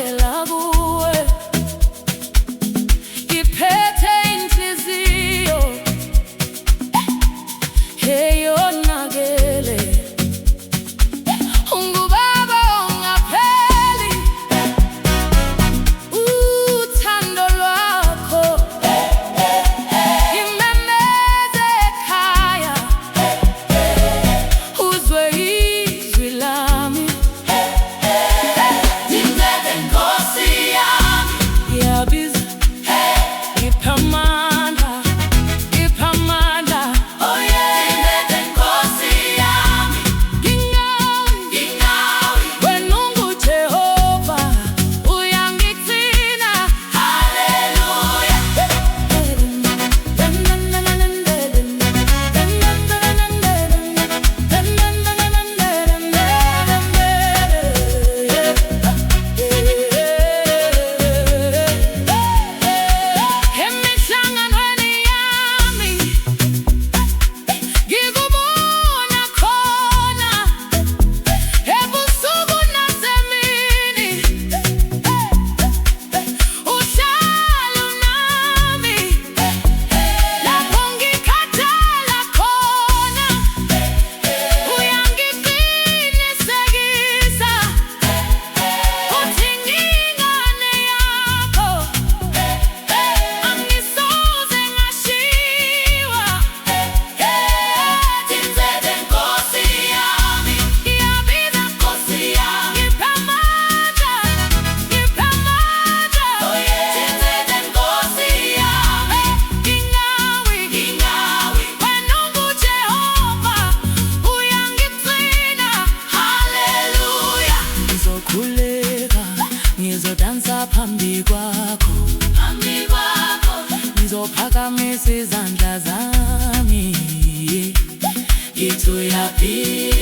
ngizokhokhela kuwe, ngiphethe inhliziyo eyonakele. Ungubaba ongapheli, uthando lwakho imemeze ekhaya, uzwe izwi lami. Ndincede Nkosi yami, yabiza ipha amandla, ipha amandla. Oh yeah, Ndincede Nkosi yami, ngingawi wena unguJehova, uyangigcina. Haleluya. Emihlanganweni yami ngikubona khona, ebusuku nasemini uhlala nami, lapho ngikhathala khona uyangiqinisekisa, uthi ngingane yakho angisoze ngashiwa. Ndincede Nkosi yami, yabiza Nkosi yami, ngipha amandla, ngipha amandla. Ndincede Nkosi yami, ngingawi wena unguJehova, uyangigcina. Haleluya. Ngizokhuleka, ngizodansa phambi kwakho, ngizophakamisa izandla zami, ngithi uyaphila.